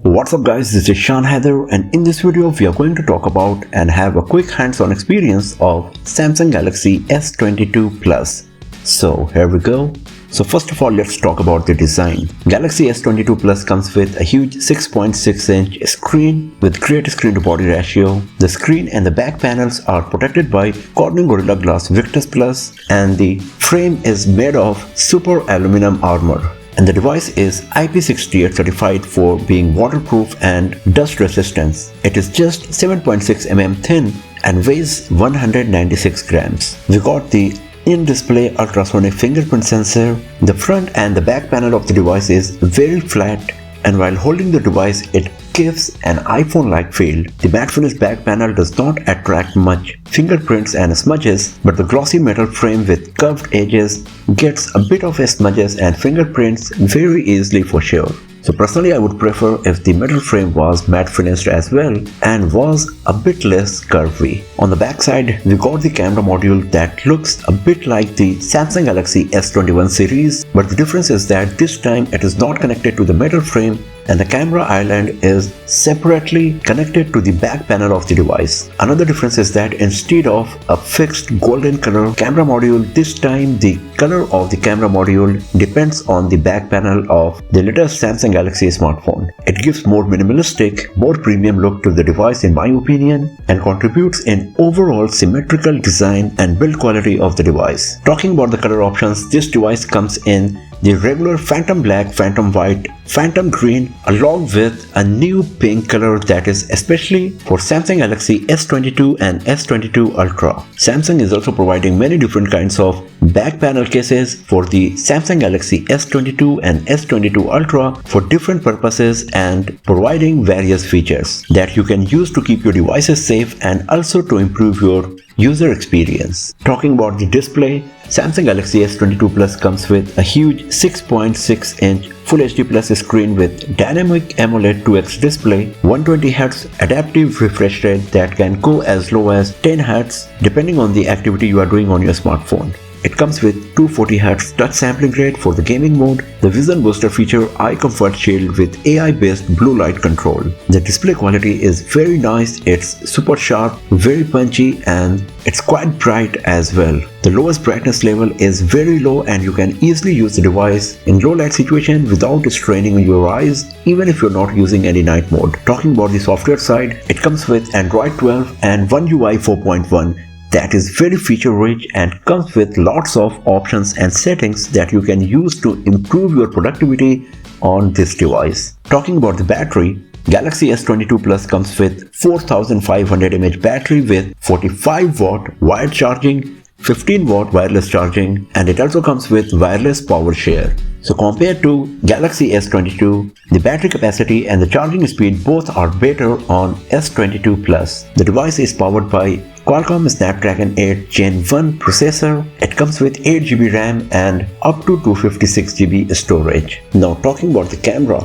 What's up guys, this is Shan Heather, and in this video we are going to talk about and have a quick hands-on experience of Samsung Galaxy S22 Plus. So here we go. So first of all, let's talk about the design. Galaxy S22 Plus comes with a huge 6.6-inch screen with great screen to body ratio. The screen and the back panels are protected by Corning Gorilla Glass Victus Plus, and the frame is made of super aluminum armor. And the device is IP68 certified for being waterproof and dust resistant. It is just 7.6 mm thin and weighs 196 grams. We got the in-display ultrasonic fingerprint sensor. The front and the back panel of the device is very flat, and while holding the device it gives an iPhone-like feel. The matte finish back panel does not attract much fingerprints and smudges, but the glossy metal frame with curved edges gets a bit of smudges and fingerprints very easily for sure. So personally I would prefer if the metal frame was matte finished as well and was a bit less curvy. On the back side we got the camera module that looks a bit like the Samsung Galaxy S21 series, but the difference is that this time it is not connected to the metal frame and the camera island is separately connected to the back panel of the device. Another difference is that instead of a fixed golden color camera module, this time the color of the camera module depends on the back panel of the latest Samsung Galaxy smartphone. It gives more minimalistic, more premium look to the device in my opinion, and contributes in overall symmetrical design and build quality of the device. Talking about the color options, this device comes in the regular phantom black, phantom white, phantom green, along with a new pink color that is especially for Samsung Galaxy S22 and S22 Ultra. Samsung is also providing many different kinds of back panel cases for the Samsung Galaxy S22 and S22 Ultra for different purposes and providing various features that you can use to keep your devices safe and also to improve your user experience. Talking about the display, Samsung Galaxy S22 Plus comes with a huge 6.6-inch Full HD Plus screen with dynamic AMOLED 2X display, 120Hz adaptive refresh rate that can go as low as 10Hz depending on the activity you are doing on your smartphone. It comes with 240Hz touch sampling rate for the gaming mode, the Vision Booster feature Eye Comfort Shield with AI-based blue light control. The display quality is very nice, it's super sharp, very punchy, and it's quite bright as well. The lowest brightness level is very low and you can easily use the device in low light situation without straining your eyes, even if you're not using any night mode. Talking about the software side, it comes with Android 12 and One UI 4.1. that is very feature rich and comes with lots of options and settings that you can use to improve your productivity on this device. Talking about the battery, Galaxy S22 Plus comes with 4500 mAh battery with 45 watt wired charging, 15 watt wireless charging, and it also comes with wireless power share. So compared to Galaxy S22, the battery capacity and the charging speed both are better on S22 Plus. The device is powered by Qualcomm Snapdragon 8 Gen 1 processor. It comes with 8GB RAM and up to 256GB storage. Now talking about the camera,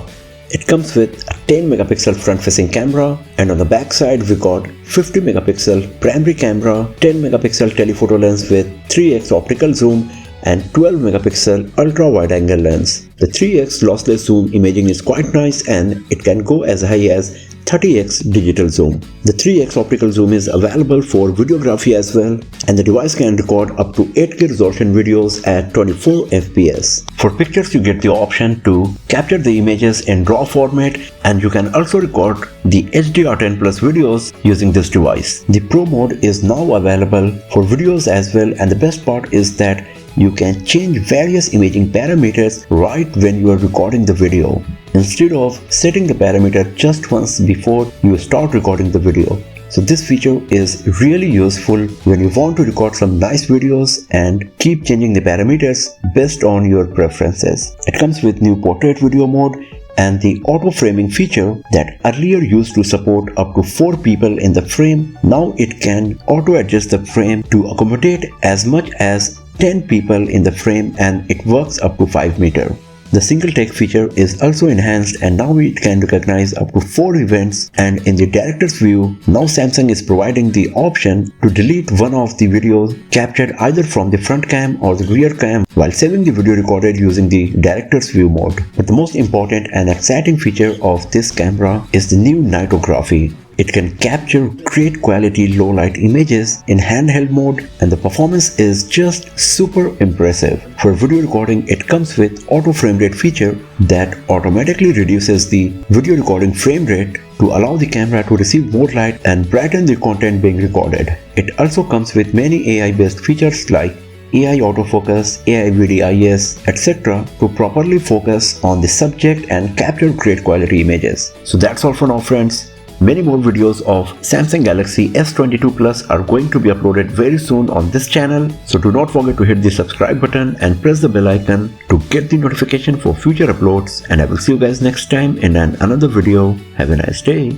it comes with a 10 megapixel front-facing camera, and on the back side we got 50 megapixel primary camera, 10 megapixel telephoto lens with 3x optical zoom, and 12 megapixel ultra wide angle lens. The 3x lossless zoom imaging is quite nice and it can go as high as 30x digital zoom. The 3x optical zoom is available for videography as well, and the device can record up to 8K resolution videos at 24 FPS. For pictures you get the option to capture the images in RAW format, and you can also record the HDR10 Plus videos using this device. The Pro mode is now available for videos as well, and the best part is that you can change various imaging parameters right when you are recording the video, instead of setting the parameter just once before you start recording the video. So this feature is really useful when you want to record some nice videos and keep changing the parameters based on your preferences. It comes with new portrait video mode and the auto framing feature that earlier used to support up to 4 people in the frame. Now it can auto adjust the frame to accommodate as much as 10 people in the frame, and it works up to 5 meters. The single take feature is also enhanced, and now it can recognize up to 4 events, and in the director's view, now Samsung is providing the option to delete one of the videos captured either from the front cam or the rear cam while saving the video recorded using the director's view mode. But the most important and exciting feature of this camera is the new nitography. It can capture great quality low light images in handheld mode, and the performance is just super impressive. For video recording, it comes with auto frame rate feature that automatically reduces the video recording frame rate to allow the camera to receive more light and brighten the content being recorded. It also comes with many AI based features like AI autofocus, AI VDIS, etc. to properly focus on the subject and capture great quality images. So that's all for now, friends. Many more videos of Samsung Galaxy S22 Plus are going to be uploaded very soon on this channel, so do not forget to hit the subscribe button and press the bell icon to get the notification for future uploads, and I will see you guys next time in another video. Have a nice day.